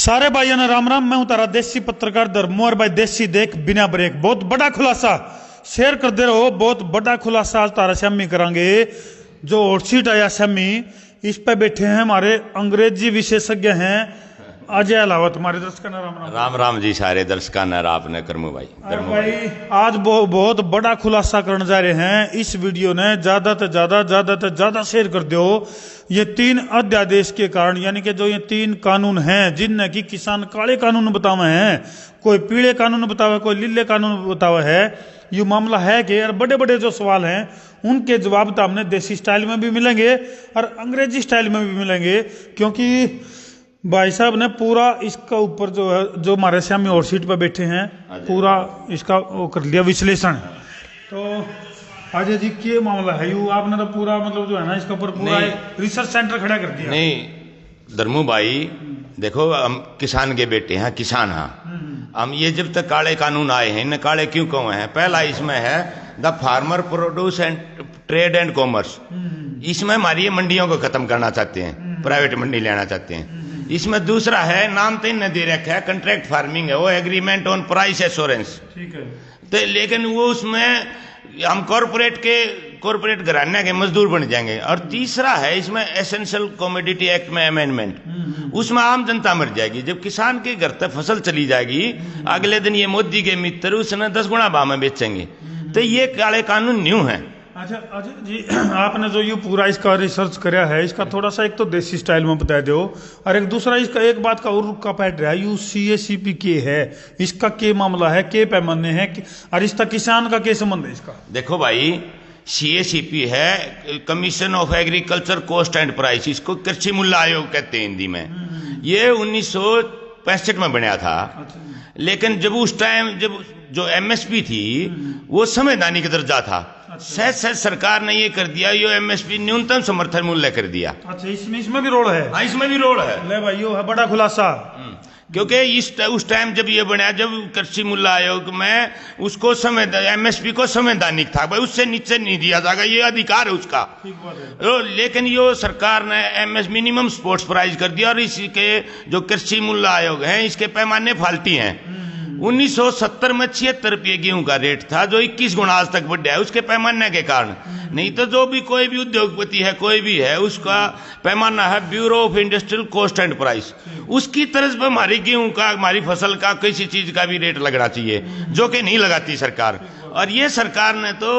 सारे भाइयों ने राम राम। मैं हूं तारा देसी पत्रकार धर्मो और भाई देसी देख बिना ब्रेक। बहुत बड़ा खुलासा शेयर कर दे रहो। बहुत बड़ा खुलासा आज तारा श्यामी करांगे। जो हॉट सीट आया श्यामी, इस पे बैठे हैं हमारे अंग्रेजी विशेषज्ञ हैं अजय अलावत। हमारे दर्शकों ने राम राम। राम राम जी सारे दर्शकों ने आपने करमू भाई। भाई आज बहुत बड़ा खुलासा करने जा रहे हैं। इस वीडियो ने ज्यादा से ज्यादा शेयर कर दो। ये 3 अध्यादेश के कारण, यानी कि जो ये 3 कानून हैं जिनने की किसान काले कानून बतावे हैं, कोई पीले कानून बतावे, कोई लीले कानून बतावे है। ये मामला है कि यार बड़े बड़े जो सवाल हैं उनके जवाब तो हमने देसी स्टाइल में भी मिलेंगे और अंग्रेजी स्टाइल में भी मिलेंगे, क्योंकि भाई साहब ने पूरा इसका ऊपर जो है, जो हमारे श्यामी और सीट पर बैठे हैं, पूरा इसका वो कर लिया विश्लेषण। तो अजय जी क्या मामला है? यू आपने तो पूरा मतलब जो है ना इसका ऊपर पूरा रिसर्च सेंटर खड़ा कर दिया। नहीं धर्मू भाई देखो, हम किसान के बेटे हैं, किसान हैं हम। ये जब तक काले कानून आए हैं, इन्हें काले क्यों कहे हैं? पहला इसमें है the farmer produce and trade and commerce. इसमें हमारी मंडियों को खत्म करना चाहते हैं, प्राइवेट मंडी लेना चाहते हैं। इसमें दूसरा है, नाम तो इन्हें दे रखा है कंट्रैक्ट फार्मिंग है, वो एग्रीमेंट ऑन प्राइस एश्योरेंस। ठीक है। तो लेकिन वो उसमें हम कॉर्पोरेट घराने के मजदूर बन जाएंगे। और तीसरा है इसमें एसेंशियल कमोडिटी एक्ट में अमेंडमेंट, उसमें आम जनता मर जाएगी। जब किसान के घर तक फसल चली जाएगी, अगले दिन ये मोदी के मित्र उसने 10 गुना भाव में बेचेंगे। तो ये काले कानून न्यू है। अच्छा अजय जी, आपने जो ये पूरा इसका रिसर्च कराया है, इसका थोड़ा सा एक तो देसी स्टाइल में बता दो, और एक दूसरा इसका एक बात का और रुका पैट रहा है, यू CACP के है, इसका क्या मामला है, के पैमाने हैं, और इसका किसान का क्या संबंध है इसका? देखो भाई, CACP है commission of agriculture cost and price, इसको कृषि मूल्य आयोग कहते हैं हिंदी में। ये 1965 में बना था। लेकिन जब उस टाइम जब जो MSP थी वो संवैधानिक दर्जा था। सहज सरकार ने ये कर दिया, ये MSP न्यूनतम समर्थन मूल्य कर दिया। अच्छा, इसमें भी रोल है? हाँ, इसमें भी रोल है। ले भाई, है बड़ा खुलासा। क्योंकि उस टाइम जब ये बना, जब कृषि मूल्य आयोग में उसको MSP को संवैधानिक था भाई, उससे नीचे नहीं दिया जाएगा, ये अधिकार है उसका। तो लेकिन ये सरकार ने मिनिमम स्पोर्ट्स प्राइस कर दिया। और इसके जो कृषि मूल्य आयोग है, इसके पैमाने फाल्टी हैं। 1970 में 76 रुपये गेहूं का रेट था, जो 21 गुना आज तक बढ़ा है उसके पैमाने के कारण। नहीं तो जो भी कोई भी उद्योगपति है, कोई भी है, उसका पैमाना है bureau of industrial cost and price. उसकी तरफ पर हमारी गेहूं का, हमारी फसल का, किसी चीज का भी रेट लगना चाहिए, जो कि नहीं लगाती सरकार। और ये सरकार ने तो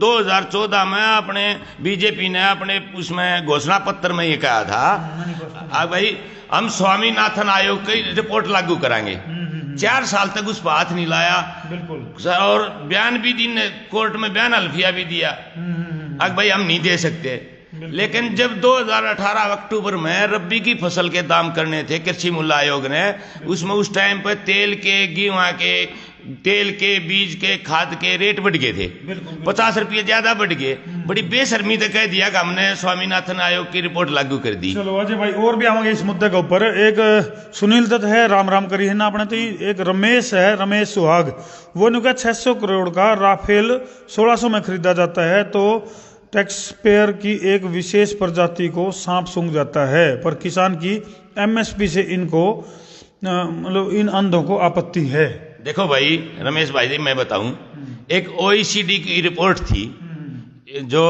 2014 में अपने बीजेपी ने अपने उसमें घोषणा पत्र में ये कहा था भाई हम स्वामीनाथन आयोग की रिपोर्ट लागू कराएंगे। 4 साल तक उस पर हाथ नहीं लाया। बिल्कुल। और बयान भी दी, कोर्ट में बयान अल्फिया भी दिया अब भाई हम नहीं दे सकते। लेकिन जब 2018 अक्टूबर में रब्बी की फसल के दाम करने थे कृषि मूल्य आयोग ने, उसमें उस टाइम पर तेल के, गेहूं के, तेल के, बीज के, खाद के रेट बढ़ गए थे। 50 रुपये ज्यादा बढ़ गए। बड़ी बेशर्मी तो कह दिया कि हमने स्वामीनाथन आयोग की रिपोर्ट लागू कर दी। चलो अजय भाई और भी आवांगे इस मुद्दे के ऊपर। एक सुनील दत्त है, राम राम करी है ना अपने, तो एक रमेश है, रमेश सुहाग, वो ने कहा 600 करोड़ का राफेल 1600 में खरीदा जाता है, तो टैक्स पेयर की एक विशेष प्रजाति को सांप सूंघ जाता है, पर किसान की MSP से इनको मतलब इन अंधों को आपत्ति है। देखो भाई रमेश भाई जी, मैं बताऊं, एक OECD की रिपोर्ट थी जो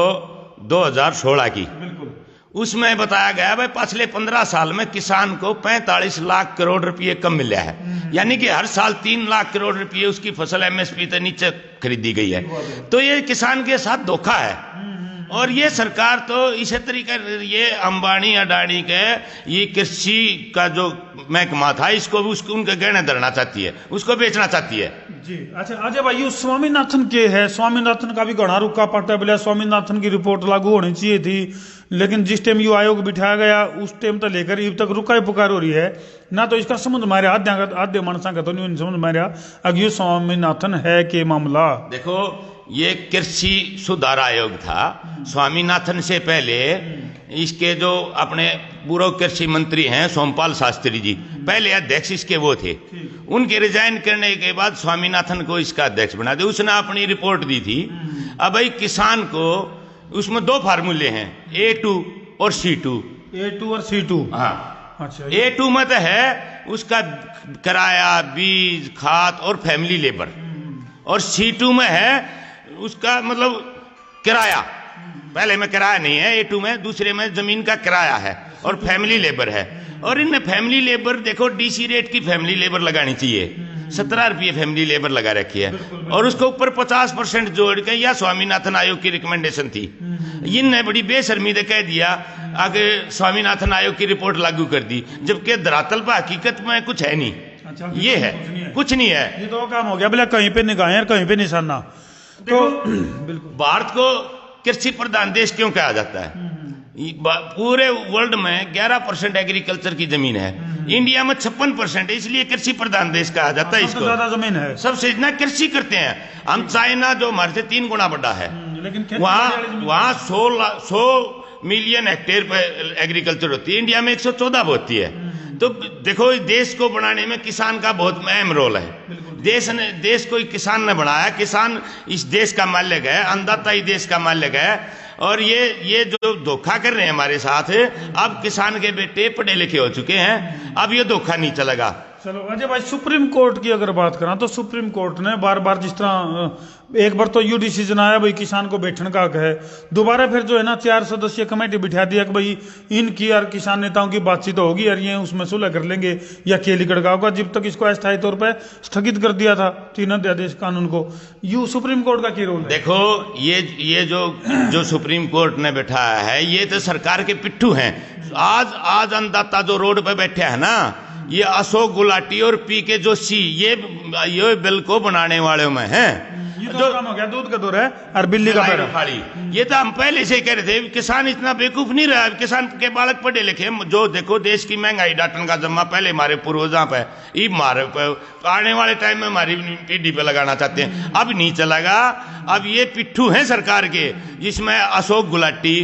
2016 की, उसमें बताया गया भाई पिछले 15 साल में किसान को 45 लाख करोड़ रुपए कम मिला है। यानी कि हर साल 3 लाख करोड़ रुपए उसकी फसल MSP से नीचे खरीदी गई है। तो ये किसान के साथ धोखा है। और ये सरकार तो इसी तरीके, ये अंबानी अडानी के ये कृषि का जो महकमा था, इसको भी उसको उनके गहने धरना चाहती है, उसको बेचना चाहती है जी। अच्छा अजय भाई, ये स्वामीनाथन के है, स्वामीनाथन का भी घना रुका पड़ता है। बोले स्वामीनाथन की रिपोर्ट लागू होनी चाहिए थी, लेकिन जिस टाइम यू आयोग बिठाया गया उस टाइम तक लेकर अब तक रुका ही पुकार हो रही है ना। तो इसका समझ मारे आद्य मानसा का तो नहीं समझ मारिया अगर स्वामीनाथन है के मामला। देखो, ये कृषि सुधार आयोग था। स्वामीनाथन से पहले इसके जो अपने पूर्व कृषि मंत्री हैं सोमपाल शास्त्री जी, पहले अध्यक्ष इसके वो थे। उनके रिजाइन करने के बाद स्वामीनाथन को इसका अध्यक्ष बना दिया। उसने अपनी रिपोर्ट दी थी। अब भाई किसान को उसमें 2 फार्मूले हैं, A2 और C2। A2 और C2। हाँ, अच्छा, A2 में तो है उसका किराया, बीज, खाद और फैमिली लेबर, और C2 में है उसका मतलब किराया। पहले में किराया नहीं है A2 में, दूसरे में जमीन का किराया है और फैमिली लेबर है। और इनमें फैमिली लेबर देखो DC रेट की फैमिली लेबर लगानी चाहिए, 17 रुपये फैमिली लेबर लगा रखी है, और उसके ऊपर 50% जोड़ के, या स्वामीनाथन आयोग की रिकमेंडेशन थी, इनने बड़ी बेशर्मी से कह दिया आगे स्वामीनाथन आयोग की रिपोर्ट लागू कर दी, जबकि धरातल पर हकीकत में कुछ है नहीं। अच्छा, ये है कुछ नहीं है। ये तो काम हो गया बोले कहीं पे निगाहें और कहीं पे निशाना। तो बिल्कुल भारत को कृषि प्रधान देश क्यों कहा जाता है? पूरे वर्ल्ड में 11% एग्रीकल्चर की जमीन है, इंडिया में 56% है, इसलिए कृषि प्रधान देश कहा जाता है। इसको ज्यादा जमीन है, सबसे इतना कृषि करते हैं हम। चाइना जो हमारे से 3 गुना बड़ा है, लेकिन वहाँ 100 मिलियन हेक्टेयर पे एग्रीकल्चर होती है, इंडिया में 114 होती है। तो देखो इस देश को बनाने में किसान का बहुत अहम रोल है। देश को किसान ने बनाया, किसान इस देश का मालिक है, अन्नदाता ही देश का मालिक है। और ये जो धोखा कर रहे हैं हमारे साथ, अब किसान के बेटे पढ़े लिखे हो चुके हैं, अब ये धोखा नहीं चलेगा। चलो अजय भाई, सुप्रीम कोर्ट की अगर बात करें तो सुप्रीम कोर्ट ने बार बार जिस तरह एक बार तो यू डिसीजन आया भाई किसान को बैठने का हक है, दोबारा फिर जो है ना 4 सदस्यीय कमेटी बिठा दिया कि भाई इनकी और किसान नेताओं की बातचीत होगी और ये उसमें सुलह कर लेंगे या केली कड़का होगा, जब तक इसको अस्थायी तौर पर स्थगित कर दिया था 3 अध्यादेश कानून को। यू सुप्रीम कोर्ट का क्या रोल है? देखो ये जो सुप्रीम कोर्ट ने बैठाया है, ये तो सरकार के पिट्ठू हैं। आज अन्नदाता जो रोड पे बैठे हैं ना, ये अशोक गुलाटी और PK जोशी, ये बिल को बनाने वाले में हैं। ये तो काम हो गया, दूध का दूर है और बिल्ली का पैर खाली। ये तो हम पहले से ही कह रहे थे, किसान इतना बेवकूफ नहीं रहा। किसान के बालक पढ़े लिखे, जो देखो देश की महंगाई डाटन का जम्मा पहले हमारे पूर्वजों पे, हमारे आने वाले टाइम में हमारी पीढ़ी पे लगाना चाहते हैं, अब नहीं चलेगा। अब ये पिट्ठू हैं सरकार के, जिसमें अशोक गुलाटी,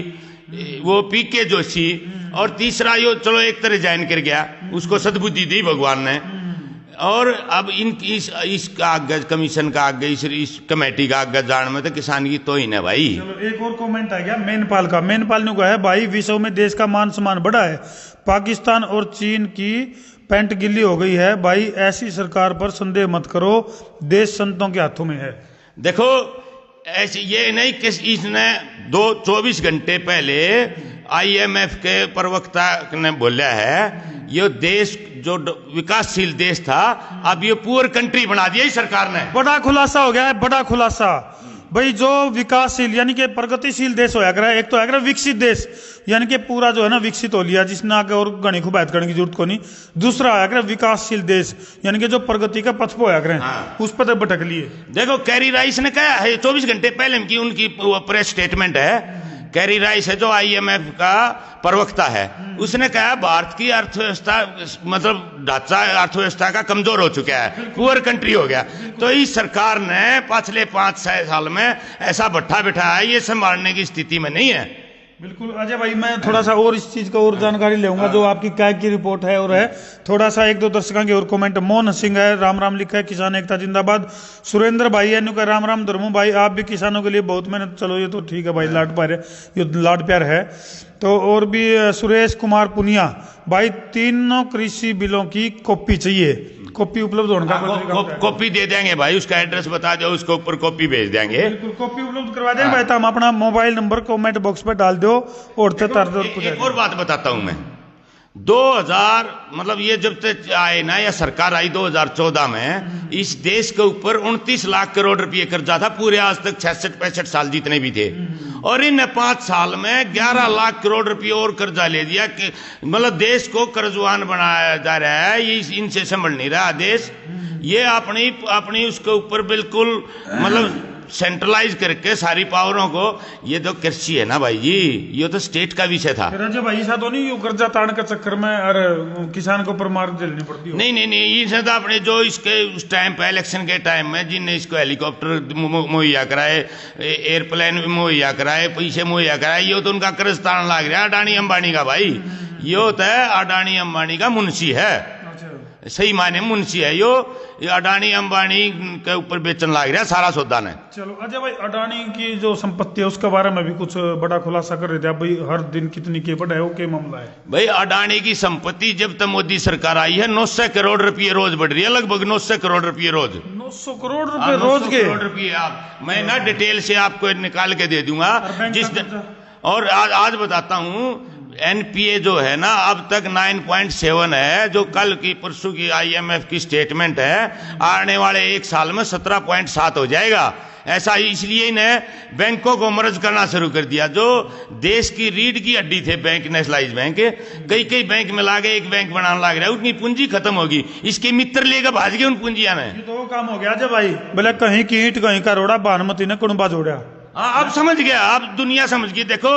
वो PK जोशी, और तीसरा यो चलो एक तरह ज्वाइन कर गया, उसको सद्बुद्धि दी भगवान ने। और अब इसका आगे कमीशन का आगे इस कमेटी का आगे जान में तो किसान की तो ही ना भाई। चलो एक और कमेंट आ गया मेनपाल का। मेनपाल ने कहा है भाई विश्व में देश का मान सम्मान बढ़ा है, पाकिस्तान और चीन की पैंट गिल्ली हो गई है भाई, ऐसी सरकार पर संदेह मत करो, देश संतों के हाथों में है। देखो ऐसे ये नहीं कि इसने 24 घंटे पहले IMF के प्रवक्ता ने बोला है ये देश जो विकासशील देश था अब ये पुअर कंट्री बना दिया सरकार ने। बड़ा खुलासा हो गया है, बड़ा खुलासा भाई। जो विकासशील यानी कि प्रगतिशील देश होया करे, एक तो है विकसित देश यानी कि पूरा जो है ना विकसित हो लिया, जिसने आगे और गणी खूब बात करने की जरूरत को नहीं। दूसरा है विकासशील देश यानी कि जो प्रगति का पथ पे होया करे, उस पर तो भटक लिए। देखो कैरी राइस ने कहा है 24 घंटे पहले की उनकी प्रेस स्टेटमेंट है, कैरी राइस है जो IMF का प्रवक्ता है, उसने कहा भारत की अर्थव्यवस्था मतलब ढांचा अर्थव्यवस्था का कमजोर हो चुका है, पुअर कंट्री हो गया। तो इस सरकार ने पिछले 5-6 साल में ऐसा भट्ठा बिठाया है, ये संभालने की स्थिति में नहीं है। बिल्कुल अजय भाई, मैं थोड़ा सा और इस चीज का और जानकारी लूंगा जो आपकी कैग की रिपोर्ट है और है थोड़ा सा 1-2 दर्शकों के और कमेंट। मोहन सिंह है, राम राम लिखा है, किसान एकता जिंदाबाद। सुरेंद्र भाई है, इनका राम राम धर्मू भाई, आप भी किसानों के लिए बहुत मेहनत। चलो ये तो ठीक है भाई, लाड प्यार है, ये लाड प्यार है। तो और भी सुरेश कुमार पुनिया भाई, तीनों कृषि बिलों की कॉपी चाहिए, कॉपी उपलब्ध होने का कॉपी दे देंगे भाई, उसका एड्रेस बता दो, उसके ऊपर कॉपी भेज देंगे। बिल्कुल कॉपी उपलब्ध करवा देंगे भाई। तो हम अपना मोबाइल नंबर कमेंट बॉक्स पर डाल दो और एक और बात बताता हूं मैं, 2000 मतलब ये जब तक आए ना या सरकार आई 2014 में, इस देश के ऊपर 29 लाख करोड़ रुपए कर्जा था पूरे आज तक 66-65 साल जितने भी थे, और इन 5 साल में 11 लाख करोड़ रुपए और कर्जा ले दिया कि मतलब देश को कर्जवान बनाया जा रहा है। ये इनसे संभल नहीं रहा देश, ये अपनी उसके ऊपर बिल्कुल मतलब सेंट्रलाइज करके सारी पावरों को। ये तो कृषि है ना भाई जी, ये तो स्टेट का विषय था। भाई ऐसा तो नहीं कर्जा ताड़ के चक्कर में अरे किसान को मार झेलनी पड़ती हो? नहीं, इसे तो अपने जो इसके उस टाइम पे इलेक्शन के टाइम में जिनने इसको हेलीकॉप्टर मुहैया कराए, एयरप्लेन मुहैया कराए, पैसे मुहैया कराए, ये तो उनका कर्ज ताड़ लग रहा है अडानी अंबानी का भाई। ये होता है अडानी अंबानी का मुंशी है, सही माने मुंशी है यो। ये अडानी अंबानी के ऊपर बेचन लग रहा है सारा सौदा ने। चलो अजय भाई, अडानी की जो संपत्ति है उसके बारे में भी कुछ बड़ा खुलासा कर रहे थे आप भाई, हर दिन कितनी की बढ़ा है, वो क्या मामला है भाई? अडानी की संपत्ति जब तक मोदी सरकार आई है 900 करोड़ रुपये रोज बढ़ रही है, लगभग 900 करोड़ रुपये रोज। 900 करोड़ रुपए रोज के? करोड़ रुपये आप, मैं ना डिटेल से आपको निकाल के दे दूंगा जिस और आज बताता हूँ। एनपीए जो है ना अब तक 9.7 है, जो कल की परसों की आईएमएफ की स्टेटमेंट है, आने वाले एक साल में 17.7 हो जाएगा। ऐसा इसलिए इन्हें बैंकों को मर्ज करना शुरू कर दिया, जो देश की रीढ़ की हड्डी थे बैंक, नेशनलाइज बैंक, कई कई बैंक में लागे एक बैंक बनाने लग रहा है, उतनी पूंजी खत्म होगी। इसके मित्र लेकर भाज गए उन पूंजिया ने। तो वो काम हो गया जब भाई, बोले कहीं की ईंट कहीं का रोड़ा, भानुमती ने कुणबा जोड़ा। हाँ अब समझ गया, अब दुनिया समझ गई। देखो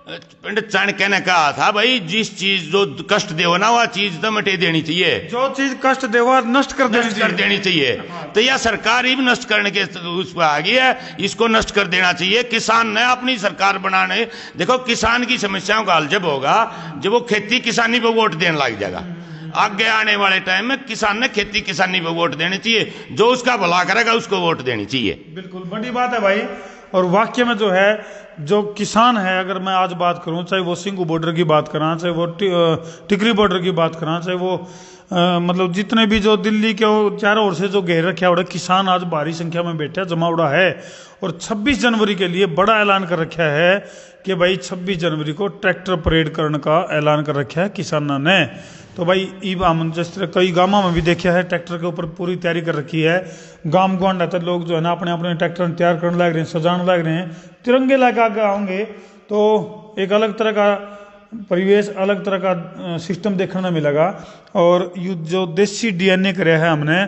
पंडित चाणक्य ने कहा था भाई, जिस चीज जो कष्ट दे ना वह चीज तो मिटे देनी चाहिए, जो चीज कष्ट दे वो नष्ट कर देनी चाहिए। तो यह सरकार ही नष्ट करने के उस पर आ गई है, इसको नष्ट कर देना चाहिए। किसान ने अपनी सरकार बनाने, देखो किसान की समस्याओं का हल जब होगा जब वो खेती किसानी पे वोट देने लग जाएगा। आगे आने वाले टाइम में किसान ने खेती किसानी पे वोट देनी चाहिए, जो उसका भला करेगा उसको वोट देनी चाहिए। बिल्कुल बड़ी बात है भाई। और वाक्य में जो है, जो किसान है, अगर मैं आज बात करूं, चाहे वो सिंगू बॉर्डर की बात करा, चाहे वो टिकरी बॉर्डर की बात करा, चाहे वो मतलब जितने भी जो दिल्ली के चारों ओर से जो घेर रखे उड़ा किसान आज भारी संख्या में बैठे जमा उड़ा है। और 26 जनवरी के लिए बड़ा ऐलान कर रखा है कि भाई 26 जनवरी को ट्रैक्टर परेड करने का ऐलान कर रखा है किसानों ने। तो भाई ई बामन जिस तरह कई गांवों में भी देखा है, ट्रैक्टर के ऊपर पूरी तैयारी कर रखी है। गांव गुआंड रहते लोग जो है ना अपने अपने ट्रैक्टर तैयार करने लग रहे हैं, सजाने लग रहे हैं। तिरंगे लगा आगे आओगे तो एक अलग तरह का परिवेश, अलग तरह का सिस्टम देखने में मिलेगा। और जो देसी डीएनए करे है हमने,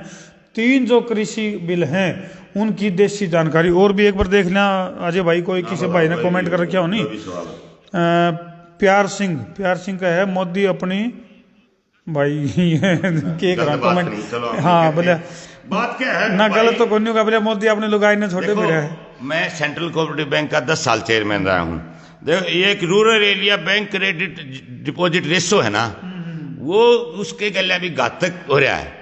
3 जो कृषि बिल हैं उनकी देसी जानकारी और भी एक बार देख लेना अजय भाई। कोई किसी भाई ने कमेंट कर रखा हो नहीं, प्यार सिंह का है, मोदी अपनी भाई के कमेंट। हाँ बोले बात क्या है ना, गलत तो कोई नहीं होगा, बोले मोदी अपने लुगाई ने छोटे भी रहे। मैं सेंट्रल कोऑपरेटिव बैंक का 10 साल चेयरमैन रहा हूँ। देखो ये एक rural area bank credit deposit ratio है ना, वो उसके गले भी घातक हो रहा है।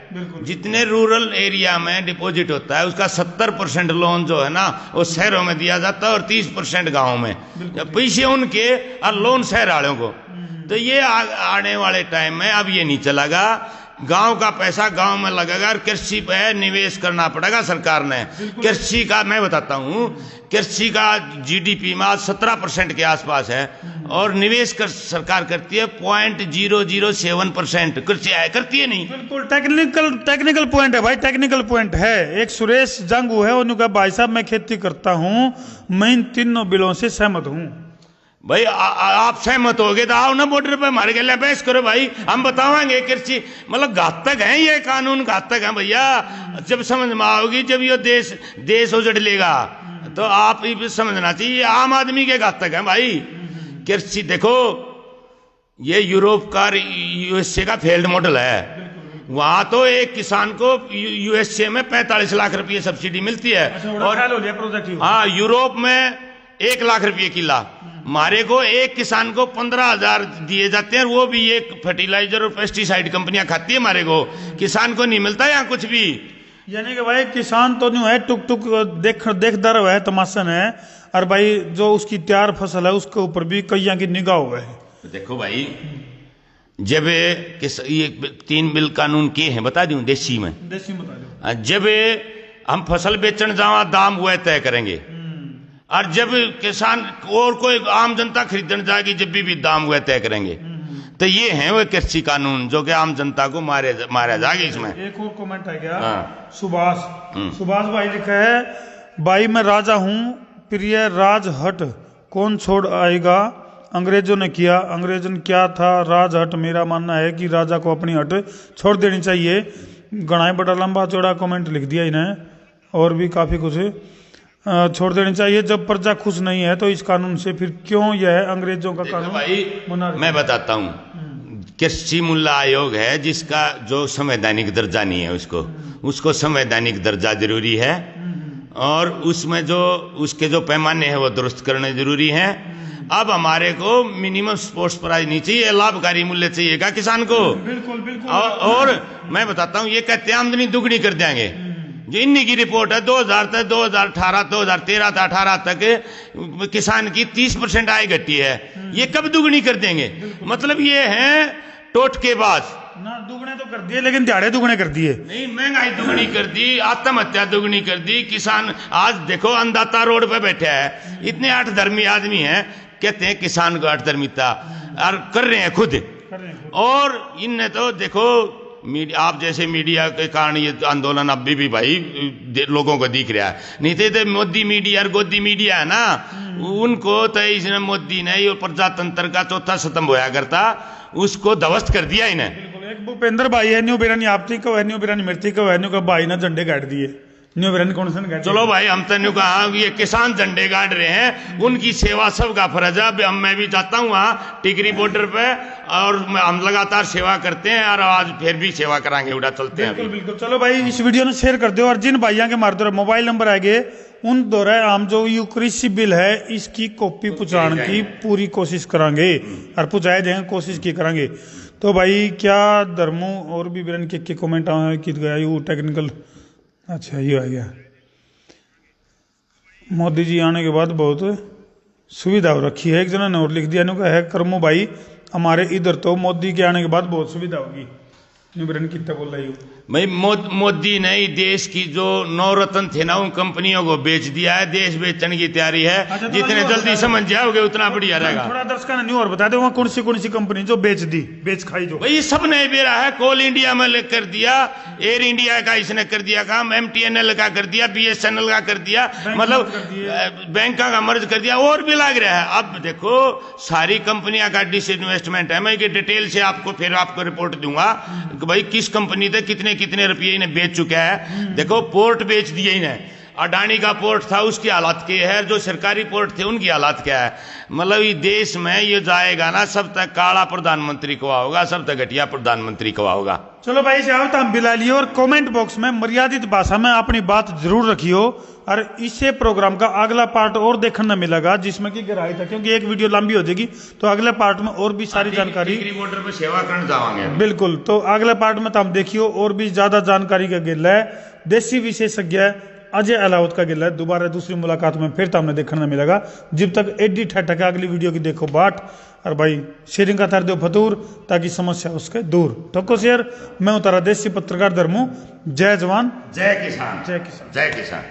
जितने रूरल एरिया में डिपॉजिट होता है उसका 70% लोन जो है ना वो शहरों में दिया जाता है और 30% गाँव में, पैसे उनके और लोन शहर वालों को। तो ये आने वाले टाइम में अब ये नहीं चलेगा, गांव का पैसा गांव में लगेगा और कृषि पे निवेश करना पड़ेगा सरकार ने। कृषि का मैं बताता हूँ, कृषि का जीडीपी में आज 17% के आसपास है और निवेश कर सरकार करती है 0.007%। कृषि करती है नहीं। बिल्कुल टेक्निकल पॉइंट है भाई, टेक्निकल पॉइंट है। एक सुरेश जंगू है, उन्होंने कहा भाई साहब मैं खेती करता हूँ, मैं इन तीनों बिलों से सहमत हूँ। भाई आप सहमत हो गए तो आओ ना बॉर्डर पे, हमारे गले बहस करो भाई, हम बतावाएंगे। कृषि मतलब घातक है, ये कानून घातक है भैया। जब समझ में आओगी, जब ये देश उजड़ लेगा तो आप भी समझना चाहिए आम आदमी के घातक है भाई। कृषि देखो ये यूरोप का यूएसए का फेल्ड मॉडल है। वहां तो एक किसान को यूएसए में 45 लाख रुपये सब्सिडी मिलती है। और हाँ यूरोप में 1 लाख रुपये किला, हमारे को एक किसान को 15,000 दिए जाते हैं, वो भी एक फर्टिलाइजर और पेस्टिसाइड कंपनियां खाती है, हमारे को किसान को नहीं मिलता यहाँ कुछ भी। यानी कि भाई किसान तो नहीं है, टुक टुक देखता रहा है, तमाशन है। और भाई जो उसकी तैयार फसल है उसके ऊपर भी कईयां की निगाह हुआ है। देखो भाई जब ये 3 बिल कानून के हैं बता दूं देसी में बता दो। जब हम फसल बेचने जावा दाम हुआ तय करेंगे, और जब किसान और कोई आम जनता खरीदने जाएगी जब भी दाम हुआ तय करेंगे। तो ये है वो कृषि कानून जो कि आम जनता को मारा जाएगा। इसमें एक और कमेंट है क्या? सुभाष भाई लिखा है, भाई मैं राजा हूँ, प्रिय राज हट कौन छोड़ आएगा, अंग्रेजों ने क्या था राज हट। मेरा मानना है कि राजा को अपनी हट छोड़ देनी चाहिए। गणाए बड़ा लंबा चौड़ा कमेंट लिख दिया इन्हें, और भी काफी कुछ छोड़ देनी चाहिए। जब प्रजा खुश नहीं है तो इस कानून से फिर क्यों यह अंग्रेजों का कानून। भाई मैं बताता हूँ, कृषि मूल्य आयोग है जिसका जो संवैधानिक दर्जा नहीं है उसको संवैधानिक दर्जा जरूरी है, और उसमें जो उसके जो पैमाने हैं वो दुरुस्त करने जरूरी हैं। अब हमारे को मिनिमम स्पोर्ट्स प्राइस नहीं चाहिए, लाभकारी मूल्य चाहिएगा किसान को। बिल्कुल बिल्कुल। और मैं बताता हूँ, ये कहते हैं आमदनी दुगनी कर देंगे। जो इन्हीं की रिपोर्ट है 2000 तक 2018 2013 से 18 तक किसान की 30% आय घटी है। ये कब दुगनी कर देंगे? मतलब ये है टोटकेबाज ना, दुगने तो कर दिए लेकिन दिहाड़े दुगने कर दिए। नहीं, महंगाई दुगनी कर दी, आत्महत्या दुगनी कर दी। किसान आज देखो अन्नदाता रोड पे बैठे है, इतने 8 धर्मी आदमी हैं, कहते हैं किसान को 8 धर्मिता, और कर रहे हैं खुद। और इनने तो देखो मीडिया, आप जैसे मीडिया के कारण ये आंदोलन अभी भी भाई लोगों को दिख रहा है। नहीं तो मोदी मीडिया और गोदी मीडिया है ना, उनको तो इसने मोदी ने ये प्रजातंत्र का चौथा स्तंभ होया करता, उसको ध्वस्त कर दिया इन्हें। एक भूपेंद्र भाई है, न्यू बिरानी आपती को है, न्यू बिरानी मिर्ती को है, न्यू का भाई ना झंडे गाड़ दिए। न्यू बिरानी कौन सा गाड़? चलो भाई, हम तो न्यू कहा ये किसान झंडे गाड़ रहे हैं, उनकी सेवा सबका फर्ज है। मैं भी जाता हूँ वहाँ टिकरी बॉर्डर पे, और हम लगातार सेवा करते हैं, और आज फिर भी सेवा कराएंगे, उड़ा चलते हैं। बिल्कुल बिल्कुल। चलो भाई, इस वीडियो ने शेयर कर दो, और जिन भाइयों के मारे द्वारा मोबाइल नंबर आएंगे उन द्वारा हम जो यू कृषि बिल है इसकी कॉपी पहुंचाने की पूरी कोशिश करांगे, और पहुंचाए जाएंगे, कोशिश की करांगे। तो भाई क्या धर्मों और भी बिरन के कमेंट आए कि गया यू टेक्निकल, अच्छा ये आ गया। मोदी जी आने के बाद बहुत सुविधा हो रखी है, एक जना ने और लिख दिया नु है कर्मो भाई हमारे इधर तो मोदी के आने के बाद बहुत सुविधा होगी। बिरन कितना बोल रही हूँ भाई, मोदी ने देश की जो 9 रत्न थे ना, उन कंपनियों को बेच दिया है, देश बेचने की तैयारी है। अच्छा, जितने जल्दी समझ जाओगे उतना बढ़िया रहेगा। थोड़ा दर्शकों ने न्यू और बता दो वहाँ कौन सी कंपनी जो बेच खाई जो भाई सब ने बेरा है, कोल इंडिया में कर दिया, एयर इंडिया का इसने कर दिया काम, MTNL का कर दिया, BSNL का कर दिया, मतलब बैंक का मर्ज कर दिया, और भी लग रहा है। अब देखो सारी कंपनियां का डिसइन्वेस्टमेंट है। मैं डिटेल से आपको रिपोर्ट दूंगा कि भाई किस कंपनी से कितने रुपये इन्हें बेच चुका है। देखो पोर्ट बेच दिए इन्हें, अडानी का पोर्ट था उसकी हालत क्या है, जो सरकारी पोर्ट थे उनकी हालत क्या है। मतलब ये देश में ये जाएगा ना, सब तक काला प्रधानमंत्री को होगा, सब तक घटिया प्रधानमंत्री को होगा। चलो भाई से आओ तो हम बिला लिए, और कमेंट बॉक्स में मर्यादित भाषा में अपनी बात जरूर रखियो, और इसे प्रोग्राम का अगला पार्ट और देखने मिलेगा जिसमें की गहराई था, क्योंकि एक वीडियो लंबी हो जाएगी तो अगले पार्ट में और भी सारी जानकारी बॉर्डर पर सेवा करने जाएंगे। बिल्कुल, तो अगले पार्ट में तो हम देखियो और भी ज्यादा जानकारी का गिल्ला है। देसी विशेषज्ञ अजय अलाउत का गिल्ला है। दोबारा दूसरी मुलाकात में फिर तो हमें देखने मिलेगा। जब तक एडी ठहठक अगली वीडियो की देखो बाट, और भाई शेयरिंग का कर दो फतूर ताकि समस्या उसके दूर। ठोको शेयर, मैं उतारा देसी पत्रकार धर्मू। जय जवान जय किसान, जय किसान जय किसान।